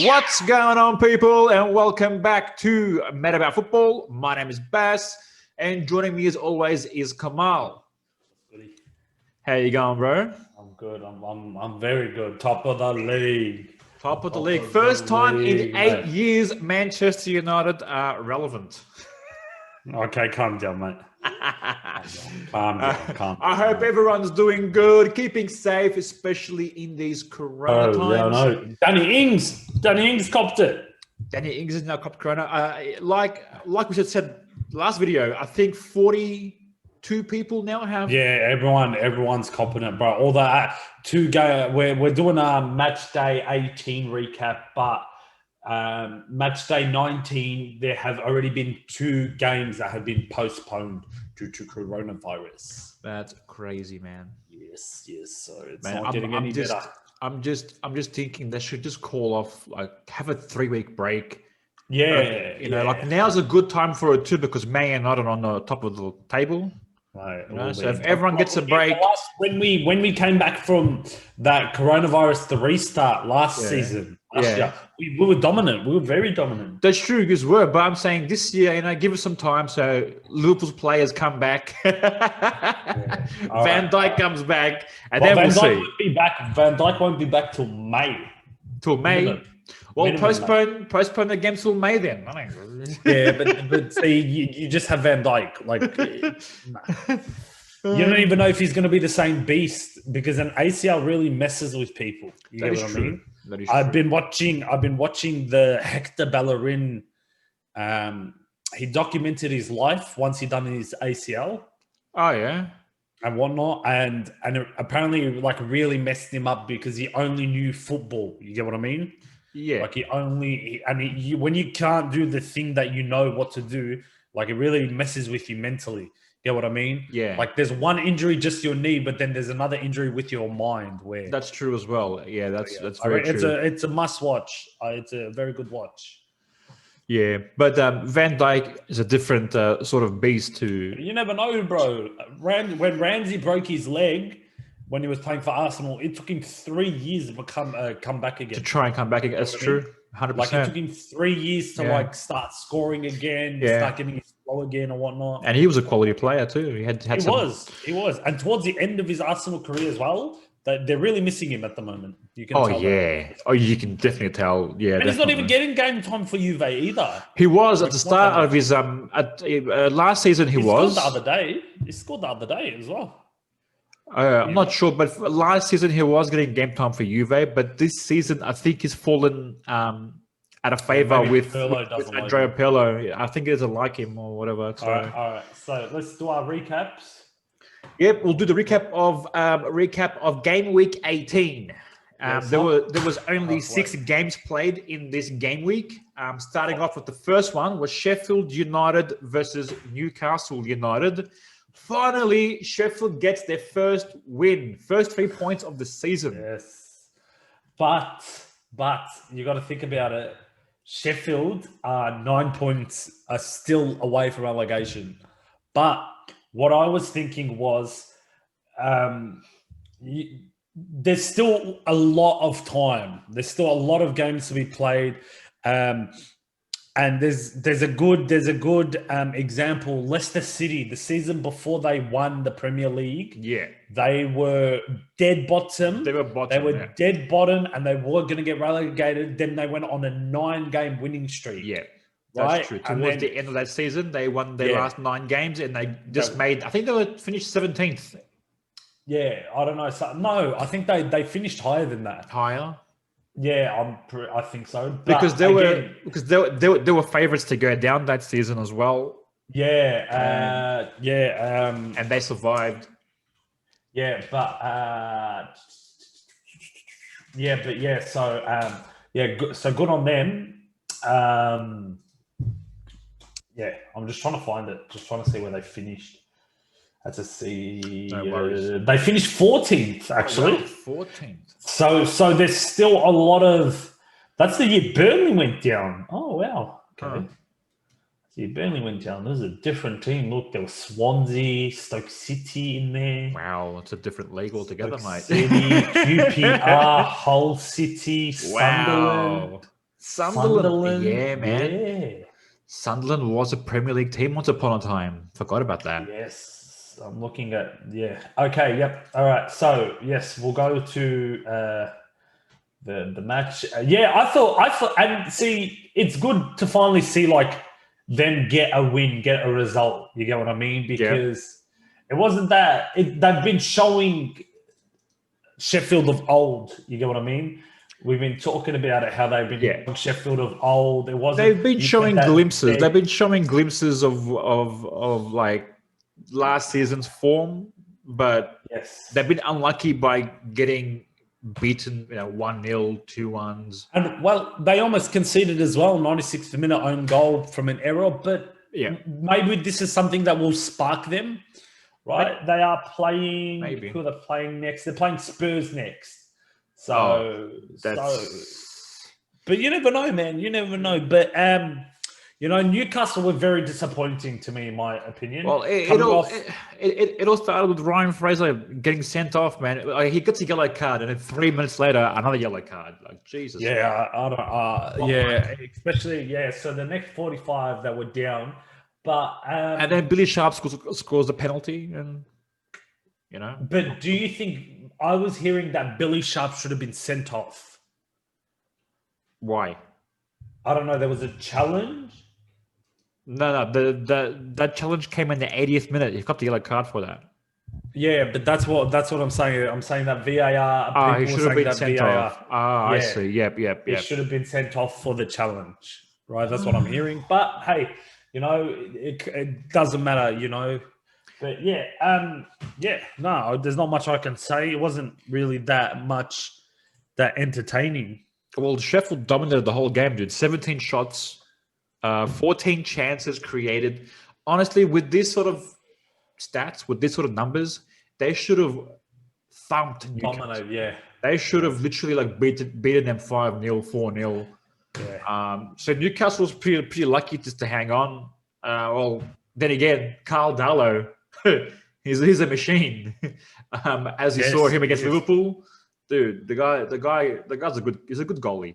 What's going on, people, and welcome back to Mad About Football. My name is Bass, and joining me as always is Kamal. How you going, bro? I'm good. I'm very good. Top of the league. Top of the league. First time in 8 years, Manchester United are relevant. Okay, calm down, mate. Calm down. I hope everyone's doing good, keeping safe, especially in these Corona times. Yeah, I know. Danny Ings copped it. Danny Ings is now copped Corona. Like we just said last video, I think 42 people now have. Yeah, everyone's copping it, bro. All that we're doing a match day 18 recap, but match day 19, there have already been 2 games that have been postponed due to coronavirus. That's crazy, man. Yes. So it's man, not getting any better. I'm just thinking they should just call off, like, have a 3-week break. Yeah, like now's a good time for it too, because Man United on the top of the table. Right. So if everyone gets a break, when we came back from that coronavirus, the restart last season, year, we were dominant. We were very dominant. That's true, because but I'm saying this year, give us some time so Liverpool's players come back. Van Dijk comes back, and then we'll see. Won't be back. Van Dijk won't be back till May. Well, postpone the game till May then. Yeah, but see, you just have Van Dijk. Like, you don't even know if he's going to be the same beast, because an ACL really messes with people. You get what I mean? I've been watching the Hector Bellerin. He documented his life once he done his ACL. Oh yeah. And whatnot, and it apparently like really messed him up because he only knew football. You get what I mean? Yeah. Like when you can't do the thing that you know what to do, like it really messes with you mentally. You get what I mean? Yeah. Like there's one injury, just your knee, but then there's another injury with your mind. Where that's true as well. Yeah, that's very true. It's a must watch. It's a very good watch. Yeah, but Van Dijk is a different sort of beast too. You never know, bro. When Ramsey broke his leg when he was playing for Arsenal, it took him 3 years to come back again. To try and come back again. That's true. 100%. Like it took him 3 years to start scoring again, start getting his flow again and whatnot. And he was a quality player too. He was. And towards the end of his Arsenal career as well, they're really missing him at the moment. You can tell. You can definitely tell. Yeah, and he's not even getting game time for Juve either. He was at the start of his last season. He was scored the other day. He scored the other day as well. I'm not sure, but last season he was getting game time for Juve. But this season, I think he's fallen out of favor with Andrea Pirlo. I think he doesn't like him or whatever. So. All right. So let's do our recaps. Yep, we'll do the recap of game week 18. There was only 6 games played in this game week. Starting off with the first one was Sheffield United versus Newcastle United. Finally, Sheffield gets their first win, first 3 points of the season. Yes, but you got to think about it. Sheffield are 9 points, are still away from relegation, but what I was thinking was there's still a lot of time. There's still a lot of games to be played. And there's a good example. Leicester City, the season before they won the Premier League, they were dead bottom. They were dead bottom, and they were going to get relegated. Then they went on a 9-game winning streak. Yeah. That's true. Towards the end of that season, they won their last 9 games, and they just made. I think they were finished 17th. Yeah, I don't know. No, I think they finished higher than that. Higher. Yeah, I think so. But because they were favourites to go down that season as well. Yeah, and they survived. Yeah, So good on them. I'm just trying to find it. Just trying to see where they finished. That's a C. No worries. They finished 14th, actually. 14th. So there's still a lot of. That's the year Burnley went down. Oh wow. Okay. See, Burnley went down. There's a different team. Look, there was Swansea, Stoke City in there. Wow, it's a different league altogether, Stoke mate. City, QPR, Hull City, Sunderland. Sunderland. Yeah, man. Yeah. Sunderland was a Premier League team once upon a time. Forgot about that. Yes. I'm looking at, yeah. Okay, yep. All right. So, yes, we'll go to the match. I thought, and see, it's good to finally see like them get a win, get a result. You get what I mean? Because it wasn't that they've been showing Sheffield of old. You get what I mean? We've been talking about it, how they've been Sheffield of old. It wasn't. They've been showing glimpses. They've been showing glimpses of like last season's form, but they've been unlucky by getting beaten, 1-0, 2-1s. And well, they almost conceded as well, 96th minute own goal from an error, but maybe this is something that will spark them, right? They are playing, who are they playing next? They're playing Spurs next. So, but you never know, man. You never know. But, Newcastle were very disappointing to me, in my opinion. Well, it all started with Ryan Fraser getting sent off, man. He gets a yellow card, and then 3 minutes later, another yellow card. Like, Jesus. Yeah, I don't. Especially So the next 45 that were down, but and then Billy Sharp scores a penalty, and But do you think I was hearing that Billy Sharp should have been sent off? Why? I don't know. There was a challenge. No. That challenge came in the 80th minute. You've got the yellow card for that. Yeah, but that's what I'm saying. I'm saying that VAR. He should have been sent off. I see. Yep. He should have been sent off for the challenge. Right. That's what I'm hearing. But hey, it doesn't matter. But no, there's not much I can say. It wasn't really that entertaining. Well, Sheffield dominated the whole game, dude. 17 shots, 14 chances created. Honestly, with this sort of stats, with this sort of numbers, they should have thumped Newcastle. Dominated, They should have literally like beaten them 5-0, 4-0. Yeah. So Newcastle was pretty lucky just to hang on. Then again, Carl Darlow, he's a machine. As you saw him against Liverpool, dude, the guy's he's a good goalie.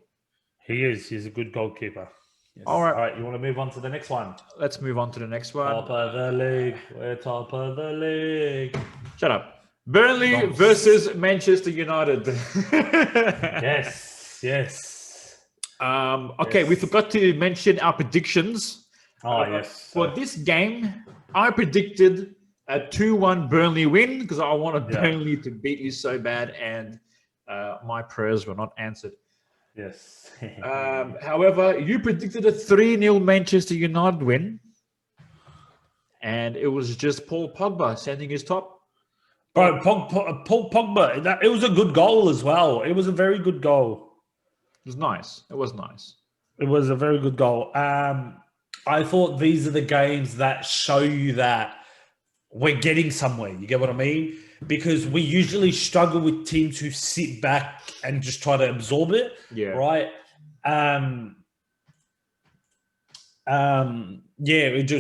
He is. He's a good goalkeeper. Yes. All right. You want to move on to the next one? Let's move on to the next one. Top of the league. We're top of the league. Shut up. Burnley versus Manchester United. Yes. Okay, we forgot to mention our predictions. For this game, I predicted a 2-1 Burnley win because I wanted Burnley to beat you so bad, and my prayers were not answered. Yes. However, you predicted a 3-0 Manchester United win, and it was just Paul Pogba sending his top. Bro, Paul Pogba, it was a good goal as well. It was a very good goal. It was nice. It was a very good goal. I thought these are the games that show you that we're getting somewhere. You get what I mean? Because we usually struggle with teams who sit back and just try to absorb it. Yeah. Right?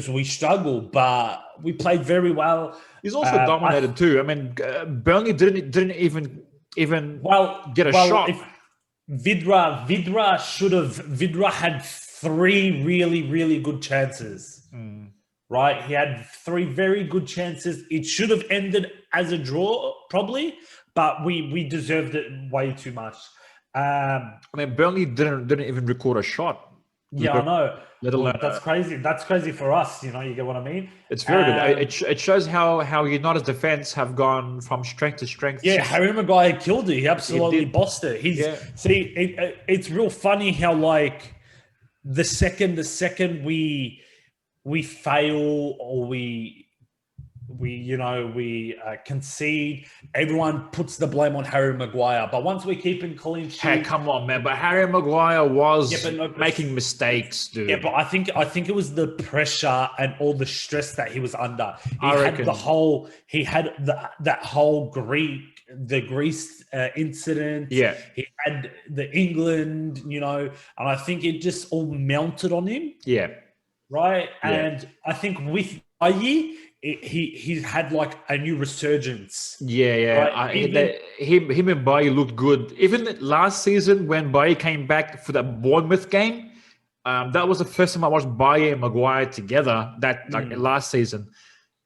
We struggle, but we played very well. He's also dominated too. I mean, Burnley didn't even get a shot. If Vidra had 3 really, really good chances. Right? He had 3 very good chances. It should have ended as a draw, probably, but we deserved it way too much. I mean, Burnley didn't even record a shot. Yeah, I know. That's crazy. That's crazy for us. You get what I mean? It's very good. It shows how United's defense have gone from strength to strength. Yeah, Harry Maguire killed it. He absolutely bossed it. It's real funny how like the second we fail or we concede, everyone puts the blame on Harry Maguire. But once we keep in clean sheet, hey, come on, man! But Harry Maguire was making mistakes, dude. Yeah, but I think it was the pressure and all the stress that he was under. He had that whole Greece incident. Yeah, he had the England, and I think it just all melted on him. Yeah. Right, and I think with Ayi, he's had like a new resurgence. Yeah. Right? Him and Bailly looked good. Even last season when Bailly came back for that Bournemouth game, that was the first time I watched Bailly and Maguire together last season,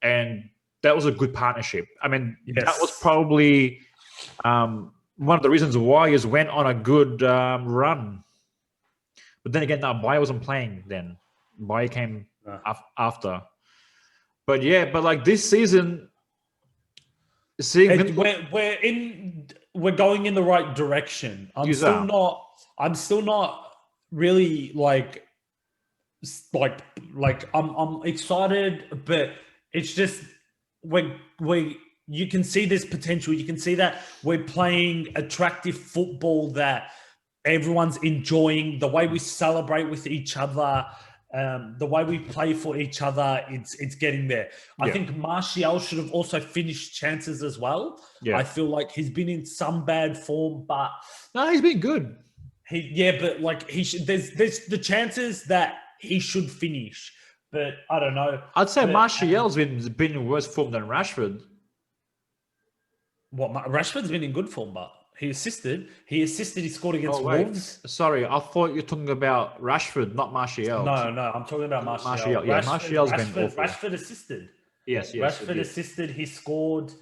and that was a good partnership. I mean, that was probably one of the reasons why he went on a good run. But then again, now Bailly wasn't playing then. Bailly came after. But like this season, we're going in the right direction. I'm still not really like I'm excited, but it's just you can see this potential. You can see that we're playing attractive football that everyone's enjoying. The way we celebrate with each other, the way we play for each other, it's getting there. I think Martial should have also finished chances as well. I feel like he's been in some bad form, but no, he's been good. But like there's the chances that he should finish, but I don't know. I'd say Martial's been in worse form than Rashford. Rashford's been in good form, but he assisted. He scored against Wolves. Sorry, I thought you were talking about Rashford, not Martial. No, I'm talking about Martial. Yeah, Martial's been awful. Rashford assisted. Yes. Rashford assisted. He scored.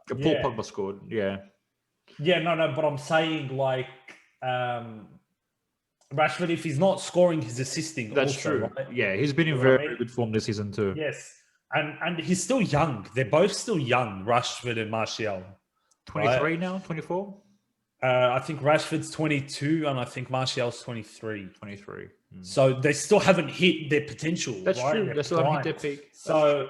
Paul Pogba scored. Yeah. No, but I'm saying like Rashford, if he's not scoring, he's assisting. That's also, true. Right? Yeah, he's been in very good form this season too. Yes. And he's still young. They're both still young, Rashford and Martial. 23 now? 24? I think Rashford's 22 and I think Martial's 23. 23. So they still haven't hit their potential. That's true. They still haven't hit their peak. So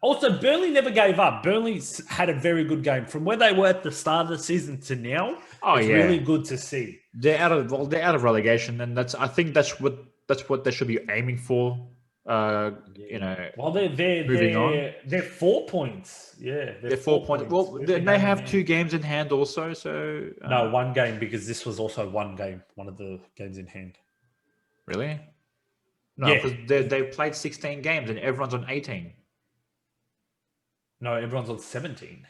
also Burnley never gave up. Burnley had a very good game. From where they were at the start of the season to now, it's really good to see. They're out of relegation, and I think that's what they should be aiming for. Well, they're 4 points. Yeah, they're 4 points. Well, they have 2 games in hand also. So no, 1 game, because this was also 1 game, one of the games in hand. Really? No, because they played 16 games and everyone's on 18. No, everyone's on 17.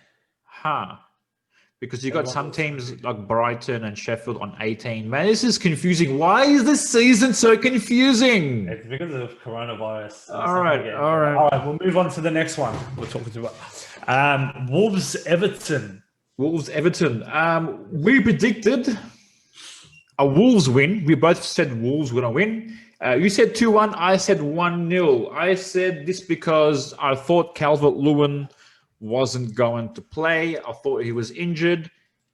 Because you got some teams like Brighton and Sheffield on 18. Man, this is confusing. Why is this season so confusing? It's because of coronavirus. All right. We'll move on to the next one. We're talking about Wolves Everton. We predicted a Wolves win. We both said Wolves were going to win. You said 2-1. I said 1-0. I said this because I thought Calvert-Lewin wasn't going to play. I thought he was injured.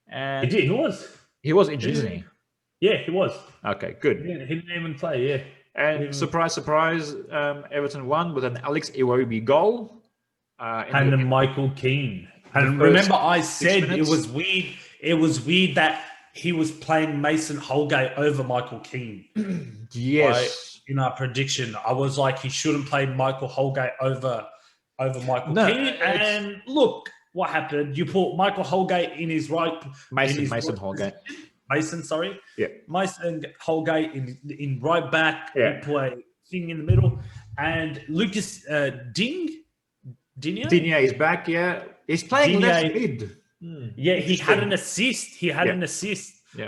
And he was. He was injured, isn't he? Yeah, he was. Okay, good. Yeah, he didn't even play, yeah. And surprise, Everton won with an Alex Iwobi goal. And then Michael Keane. And remember, I said it was weird. It was weird that he was playing Mason Holgate over Michael Keane. Yes. Right? In our prediction, I was like, he shouldn't play Michael Holgate over Michael Keane. And look what happened. You put Michael Holgate in his right... Mason Holgate. Mason, sorry. Yeah. Mason Holgate in right back. You play Thing in the middle. And Lucas Digne is back, yeah. He's playing left mid. Yeah, he had an assist.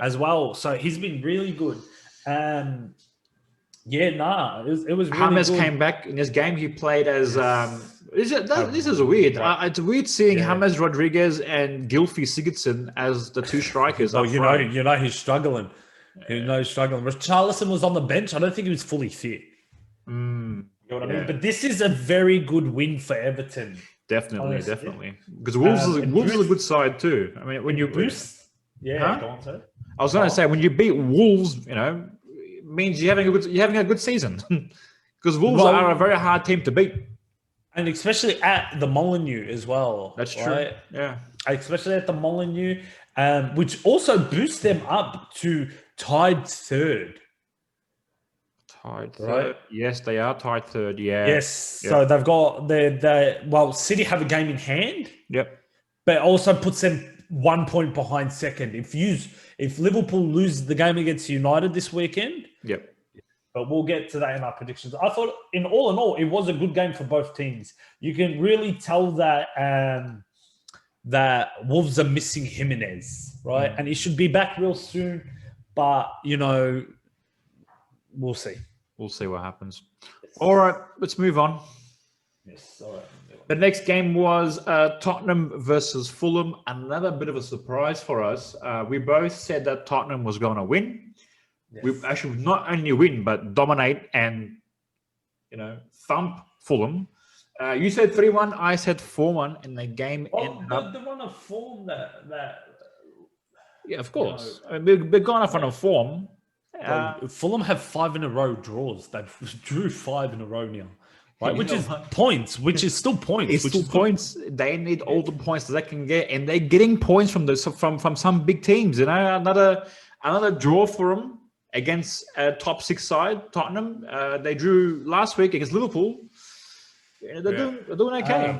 As well. So he's been really good. It was really James good. came back in this game. He played as... this is weird. It's weird seeing James Rodriguez and Gylfi Sigurdsson as the 2 strikers. Well, you know he's struggling. Richarlison was on the bench. I don't think he was fully fit. You know what I mean? But this is a very good win for Everton. Definitely. Because Wolves is a good side too. I mean, when you boost, go on, sir. I was going to say when you beat Wolves, it means you're having a good season. Because Wolves are a very hard team to beat, and especially at the Molineux as well. That's true. Right? Yeah, especially at the Molineux, which also boosts them up to tied third. Right? Yes, they are tied third. Yeah. Yes. Yep. So they've got City have a game in hand. Yep. But it also puts them 1 point behind second. If Liverpool lose the game against United this weekend, but we'll get to that in our predictions. I thought, in all, it was a good game for both teams. You can really tell that that Wolves are missing Jimenez, right? And he should be back real soon, but, we'll see. We'll see what happens. All right, let's move on. Yes, all right. The next game was Tottenham versus Fulham. Another bit of a surprise for us. We both said that Tottenham was going to win. Yes. We actually not only win, but dominate and, thump Fulham. You said 3-1. I said 4-1, and the game ended up... The run of form that... Yeah, of course. We're going off on a form. Fulham have 5 in a row draws. They drew 5 in a row now. Right, which is points, which is still points. It's still points. They need all the points that they can get, and they're getting points from some big teams. Another draw for them against a top 6 side, Tottenham. They drew last week against Liverpool. They're doing okay.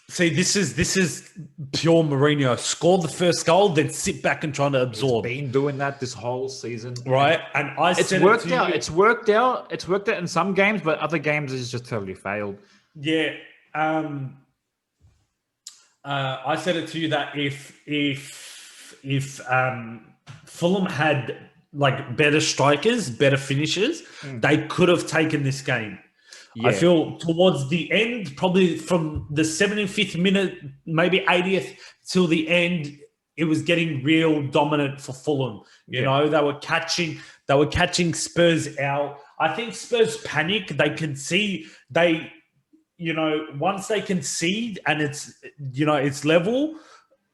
See, this is pure Mourinho. Score the first goal, then sit back and try to absorb. He's been doing that this whole season, right? And it's worked out. It's worked out in some games, but other games it's just totally failed. Yeah. I said it to you that if Fulham had better strikers, better finishers, they could have taken this game. Yeah. I feel towards the end, probably from the 75th minute, maybe 80th till the end, it was getting real dominant for Fulham. You know, they were catching Spurs out. I think Spurs panic. They concede. Once they concede and it's level,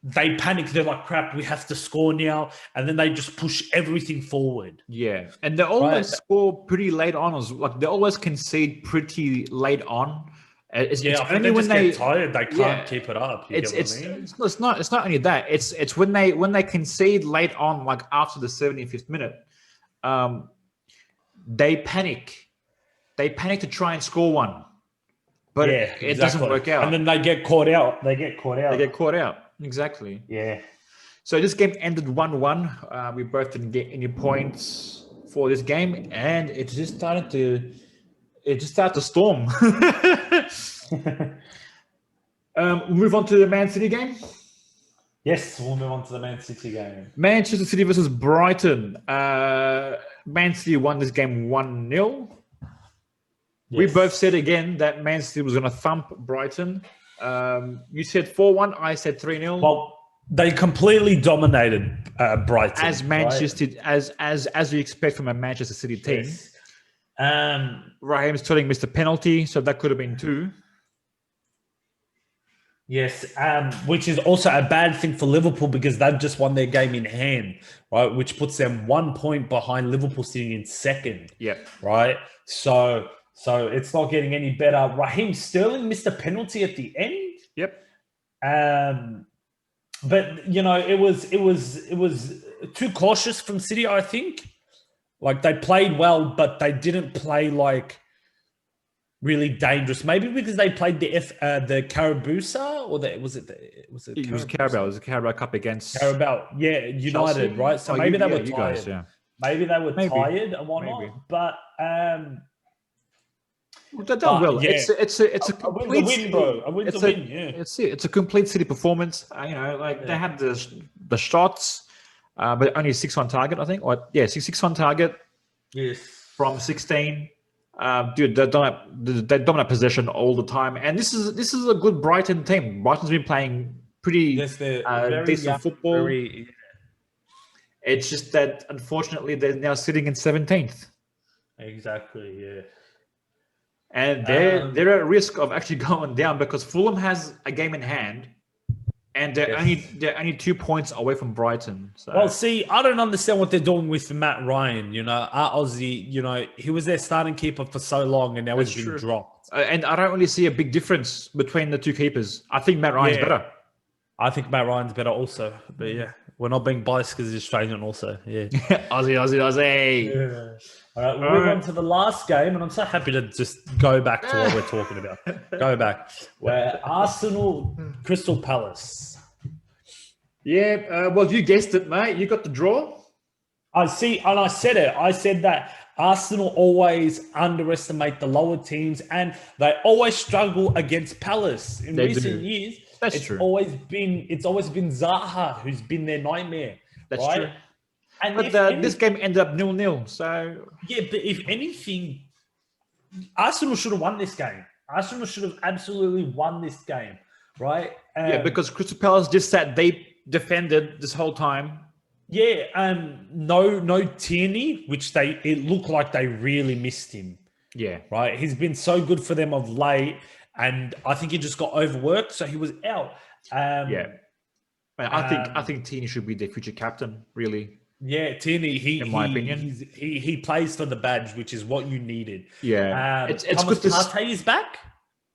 they panic. They're like, crap, we have to score now. And then they just push everything forward. Yeah. And they always score pretty late on. They always concede pretty late on. It's only when they get tired, they can't keep it up. It's not only that. It's when they concede late on, like after the 75th minute, they panic. They panic to try and score one. But it doesn't work out. And then they get caught out. Exactly. Yeah. So this game ended 1-1. We both didn't get any points for this game, and it just started to storm. We'll move on to the Man City game. Yes, we'll move on to the Man City game. Manchester City versus Brighton. Man City won this game 1-0. Yes. We both said again that Man City was going to thump Brighton. You said 4-1. I said 3-0. Well, they completely dominated Brighton, as Manchester, right? as you expect from a Manchester City team. Yes. Raheem Sterling missed a penalty, so that could have been 2. Yes, which is also a bad thing for Liverpool because they've just won their game in hand, right? Which puts them 1 point behind Liverpool sitting in second. Yeah. Right. So it's not getting any better. Raheem Sterling missed a penalty at the end. Yep. But it was too cautious from City, I think. They played well, but they didn't play really dangerous. Maybe because they played the Carabusa, or it was Carabao. It was a Carabao Cup against Carabao. Yeah, United, Chelsea? Right? So maybe they were tired. Guys, yeah. Maybe they were tired and whatnot. Maybe. But they've done well. Yeah. It's a complete win, bro. It's a complete City performance. They had the shots, but only 6 on target, I think. 6 on target. Yes. From 16. Dude, they dominate possession all the time, and this is a good Brighton team. Brighton's been playing pretty decent football. It's just that unfortunately they're now sitting in 17th. Exactly. Yeah. And they're at risk of actually going down because Fulham has a game in hand, and they're only 2 points away from Brighton. So. Well, see, I don't understand what they're doing with Matt Ryan. Our Aussie. He was their starting keeper for so long, and now he's been dropped. And I don't really see a big difference between the two keepers. I think Matt Ryan's better. I think Matt Ryan's better also. But yeah, we're not being biased because he's Australian also. Yeah. Aussie. Yeah. All right, we'll move on to the last game, and I'm so happy to just go back to what we're talking about. Go back. Where Arsenal, Crystal Palace. Yeah, well, you guessed it, mate. You got the draw. I see, and I said it. I said that Arsenal always underestimate the lower teams, and they always struggle against Palace. In recent years, That's true. It's always been Zaha who's been their nightmare. That's right? true. And But this game ended up 0-0. So yeah, but if anything, Arsenal should have won this game. Arsenal should have absolutely won this game, right? yeah, because Crystal Palace just sat deep, defended this whole time. Yeah, no Tierney, which it looked like they really missed him. Yeah, right. He's been so good for them of late, and I think he just got overworked, so he was out. Yeah, I think Tierney should be the future captain. Really. Yeah, Tierney. In my opinion, he plays for the badge, which is what you needed. Yeah, it's good to Partey is back.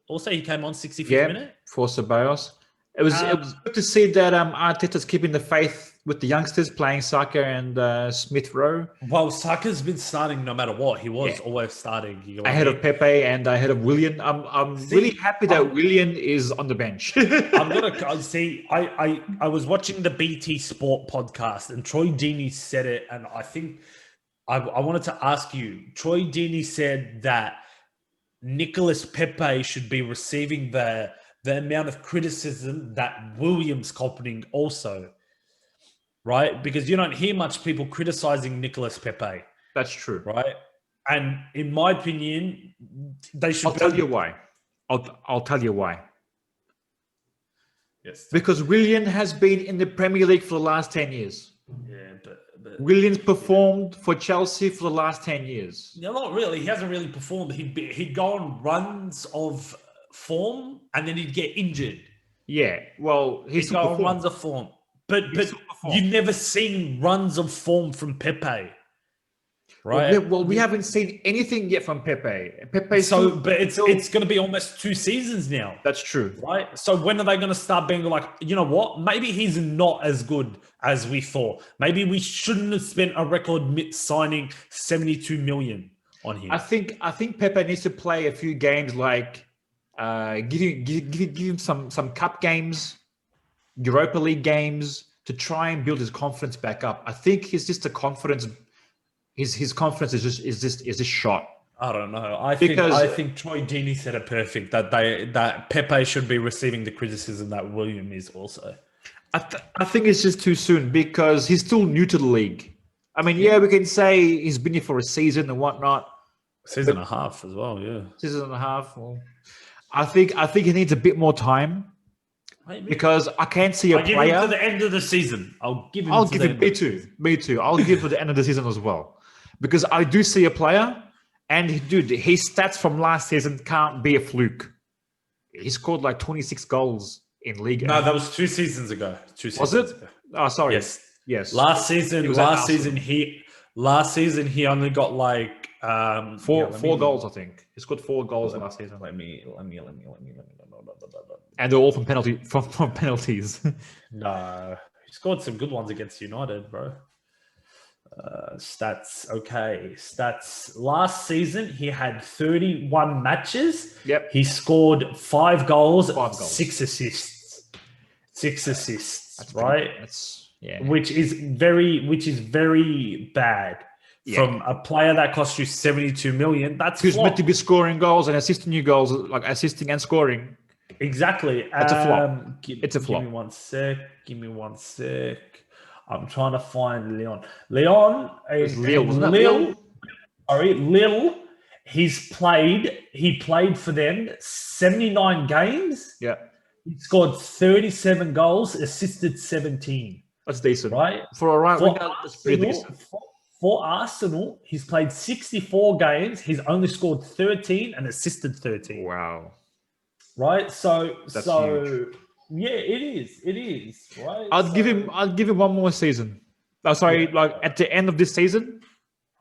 Also, he came on 65th minute for Ceballos. It was good to see that Arteta's keeping the faith with the youngsters, playing Saka and Smith Rowe. Well, Saka's been starting no matter what. He was always starting. Ahead of Pepe and ahead of Willian. I'm really happy that Willian is on the bench. I'm gonna see. I was watching the BT Sport podcast, and Troy Deeney said it, and I think I wanted to ask you. Troy Deeney said that Nicolas Pepe should be receiving the amount of criticism that William's copying also, right? Because you don't hear much people criticizing Nicolas Pepe. That's true. Right? And in my opinion, they should... I'll tell you why. I'll tell you why. Yes. Because Willian has been in the Premier League for the last 10 years. Yeah, but Willian's performed for Chelsea for the last 10 years. No, not really. He hasn't really performed. He'd go on runs of form and then he'd get injured. Yeah, well, he'd go on runs of form. But you've never seen runs of form from Pepe. Right? Well, we haven't seen anything yet from Pepe. But it's going to be almost 2 seasons now. That's true. Right? So when are they going to start being like, you know what? Maybe he's not as good as we thought. Maybe we shouldn't have spent a record signing 72 million on him. I think Pepe needs to play a few games, like give him some cup games, Europa League games, to try and build his confidence back up. I think he's just a confidence. His confidence is just shot. I don't know. I think Troy Deeney said it perfect that Pepe should be receiving the criticism that William is also. I think it's just too soon because he's still new to the league. I mean, yeah, we can say he's been here for a season and whatnot. Season and a half as well, yeah. Season and a half. Well, I think he needs a bit more time. Because I can't see a player. I'll give him to the end of the season. Me too. I'll give him to the end of the season as well. Because I do see a player, and dude, his stats from last season can't be a fluke. He scored like 26 goals in league. No, that was 2 seasons ago. Was it? Oh, sorry. Yes. Last season he only got like four goals, I think. He scored 4 goals last season. Let me. And they're all from penalties. No, he scored some good ones against United, bro. Stats, okay. Stats. Last season, he had 31 matches. Yep. He scored 5 goals, 6 assists. 6 assists, that's right? Which is very bad. Yeah. From a player that cost you 72 million, who's meant to be scoring goals and assisting you goals, like assisting and scoring. Exactly. It's a flop. It's a flop. Give me one sec. I'm trying to find Leon. Lille. He played for them 79 games. Yeah. He scored 37 goals, assisted 17. That's decent. Right? For a right winger, that's pretty decent. For Arsenal, he's played 64 games. He's only scored 13 and assisted 13. Wow. Right? So huge. Yeah, it is. Right? I'd give him one more season. At the end of this season.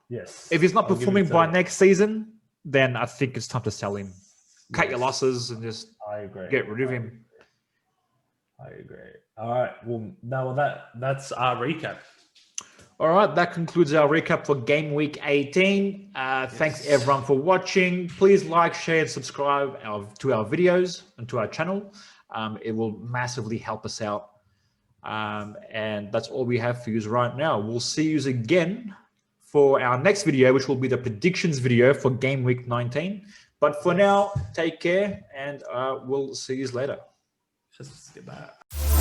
Yes. If he's not performing by next season, then I think it's time to sell him. Cut your losses and just get rid of him. I agree. All right. Well, that's our recap. All right, that concludes our recap for game week 18. Thanks everyone for watching. Please like, share, and subscribe to our videos and to our channel. It will massively help us out. And that's all we have for you right now. We'll see you again for our next video, which will be the predictions video for game week 19. But for now, take care, and we'll see you later. Just skip that.